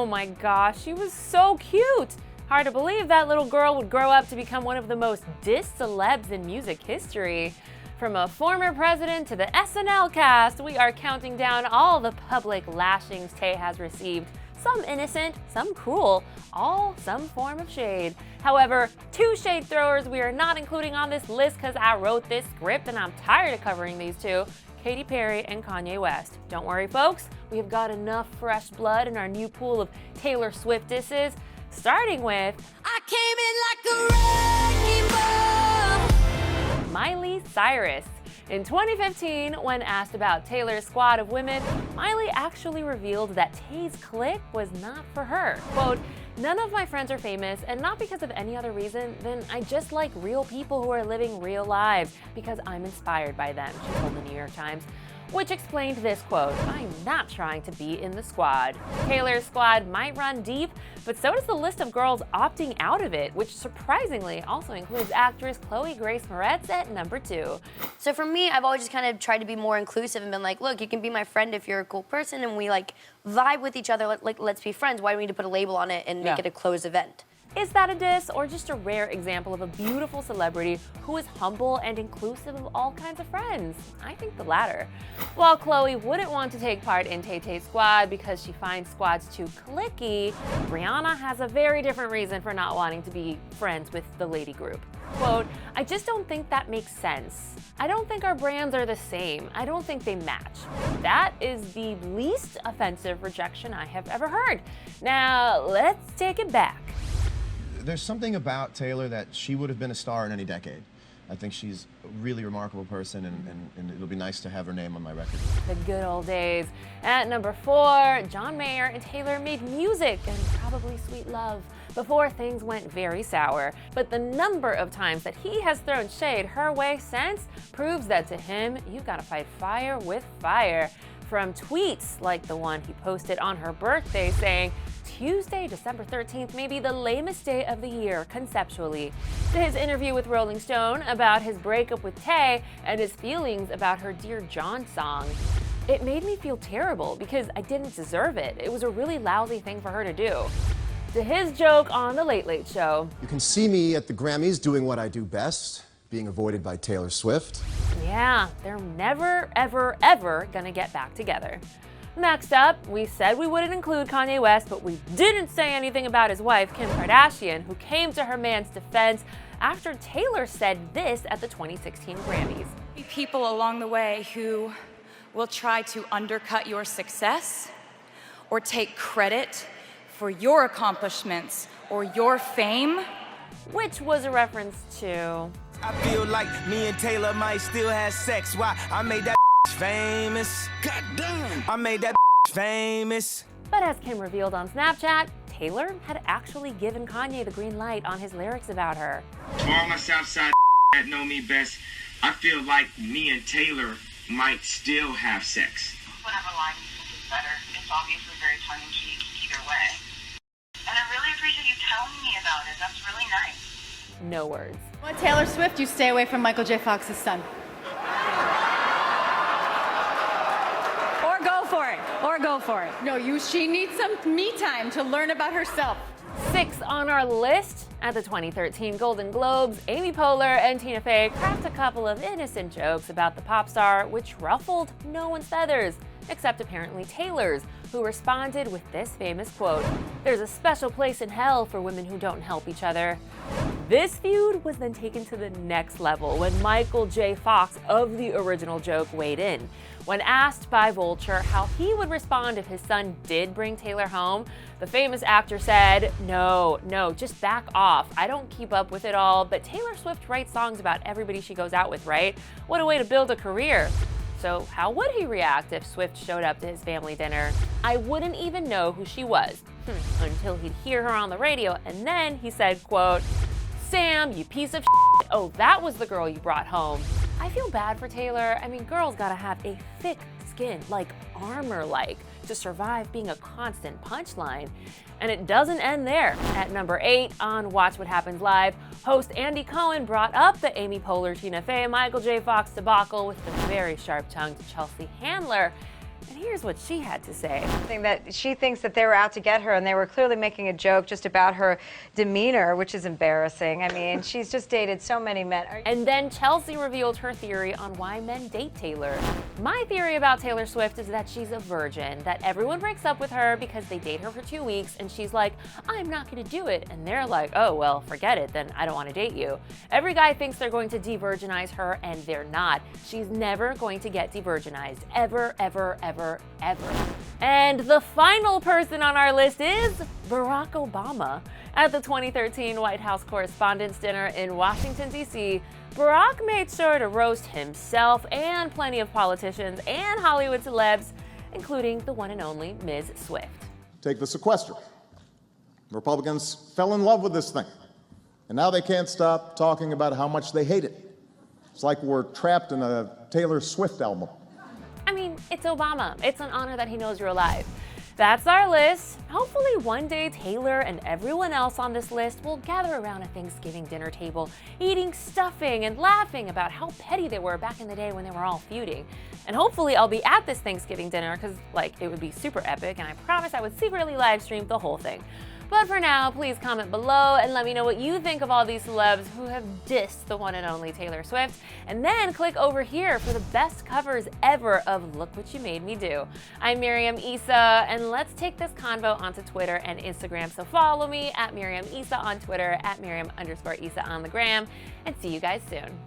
Oh my gosh, she was so cute. Hard to believe that little girl would grow up to become one of the most dissed celebs in music history. From a former president to the SNL cast, we are counting down all the public lashings Tay has received. Some innocent, some cruel, all some form of shade. However, 2 shade throwers we are not including on this list because I wrote this script and I'm tired of covering these two. Katy Perry and Kanye West. Don't worry folks, we have got enough fresh blood in our new pool of Taylor Swift disses, starting with I came in like a wrecking ball. Miley Cyrus. In 2015, when asked about Taylor's squad of women, Miley actually revealed that Tay's clique was not for her. Quote, "None of my friends are famous, and not because of any other reason than I just like real people who are living real lives because I'm inspired by them," she told the New York Times. Which explained this quote, "I'm not trying to be in the squad." Taylor's squad might run deep, but so does the list of girls opting out of it, which surprisingly also includes actress Chloe Grace Moretz at number 2. So for me, I've always just kind of tried to be more inclusive and been like, look, you can be my friend if you're a cool person and we like vibe with each other, like let's be friends. Why do we need to put a label on it and make it a closed event? Is that a diss or just a rare example of a beautiful celebrity who is humble and inclusive of all kinds of friends? I think the latter. While Chloe wouldn't want to take part in Tay-Tay's squad because she finds squads too cliquey, Rihanna has a very different reason for not wanting to be friends with the lady group. Quote, "I just don't think that makes sense. I don't think our brands are the same. I don't think they match." That is the least offensive rejection I have ever heard. Now, let's take it back. There's something about Taylor that she would have been a star in any decade. I think she's a really remarkable person, and it'll be nice to have her name on my record. The good old days. At number 4, John Mayer and Taylor made music and probably sweet love before things went very sour. But the number of times that he has thrown shade her way since proves that to him, you've got to fight fire with fire. From tweets like the one he posted on her birthday saying, "Tuesday, December 13th may be the lamest day of the year, conceptually," to his interview with Rolling Stone about his breakup with Tay and his feelings about her Dear John song. "It made me feel terrible because I didn't deserve it. It was a really lousy thing for her to do." To his joke on The Late Late Show, "You can see me at the Grammys doing what I do best, being avoided by Taylor Swift." Yeah, they're never, ever, ever gonna get back together. Next up, we said we wouldn't include Kanye West, but we didn't say anything about his wife, Kim Kardashian, who came to her man's defense after Taylor said this at the 2016 Grammys. People along the way who will try to undercut your success or take credit for your accomplishments or your fame. Which was a reference to... I feel like me and Taylor might still have sex. Why? I made that famous. God damn. I made that famous. But as Kim revealed on Snapchat, Taylor had actually given Kanye the green light on his lyrics about her. To all my Southside that know me best, I feel like me and Taylor might still have sex. Whatever line you think is better, it's obviously very tongue-in-cheek either way. And I really appreciate you telling me about it. That's really nice. No words. Well, Taylor Swift, you stay away from Michael J. Fox's son. Or go for it. No, she needs some me time to learn about herself. 6 on our list. At the 2013 Golden Globes, Amy Poehler and Tina Fey cracked a couple of innocent jokes about the pop star, which ruffled no one's feathers, except apparently Taylor's, who responded with this famous quote, "There's a special place in hell for women who don't help each other." This feud was then taken to the next level when Michael J. Fox of the original joke weighed in. When asked by Vulture how he would respond if his son did bring Taylor home, the famous actor said, No, just back off. I don't keep up with it all, but Taylor Swift writes songs about everybody she goes out with, right? What a way to build a career." So how would he react if Swift showed up to his family dinner? "I wouldn't even know who she was," until he'd hear her on the radio, and then he said, quote, "Sam, you piece of shit. Oh, that was the girl you brought home." I feel bad for Taylor. I mean, girls gotta have a thick skin, like armor-like, to survive being a constant punchline. And it doesn't end there. At number 8 on Watch What Happens Live, host Andy Cohen brought up the Amy Poehler, Tina Fey, Michael J. Fox debacle with the very sharp-tongued Chelsea Handler. And here's what she had to say. That she thinks that they were out to get her, and they were clearly making a joke just about her demeanor, which is embarrassing. I mean, she's just dated so many men. And then Chelsea revealed her theory on why men date Taylor. My theory about Taylor Swift is that she's a virgin, that everyone breaks up with her because they date her for 2 weeks, and she's like, I'm not gonna do it. And they're like, oh, well, forget it, then I don't wanna date you. Every guy thinks they're going to de-virginize her, and they're not. She's never going to get de-virginized, ever, ever, ever, ever. And the final person on our list is Barack Obama. At the 2013 White House Correspondents' Dinner in Washington, D.C., Barack made sure to roast himself and plenty of politicians and Hollywood celebs, including the one and only Ms. Swift. Take the sequester. Republicans fell in love with this thing, and now they can't stop talking about how much they hate it. It's like we're trapped in a Taylor Swift album. I mean, it's Obama. It's an honor that he knows you're alive. That's our list. Hopefully one day Taylor and everyone else on this list will gather around a Thanksgiving dinner table, eating stuffing and laughing about how petty they were back in the day when they were all feuding. And hopefully I'll be at this Thanksgiving dinner because, like, it would be super epic, and I promise I would secretly live stream the whole thing. But for now, please comment below and let me know what you think of all these celebs who have dissed the one and only Taylor Swift. And then click over here for the best covers ever of Look What You Made Me Do. I'm Miriam Issa, and let's take this convo onto Twitter and Instagram. So follow me at Miriam Issa on Twitter, at Miriam_Issa on the gram, and see you guys soon.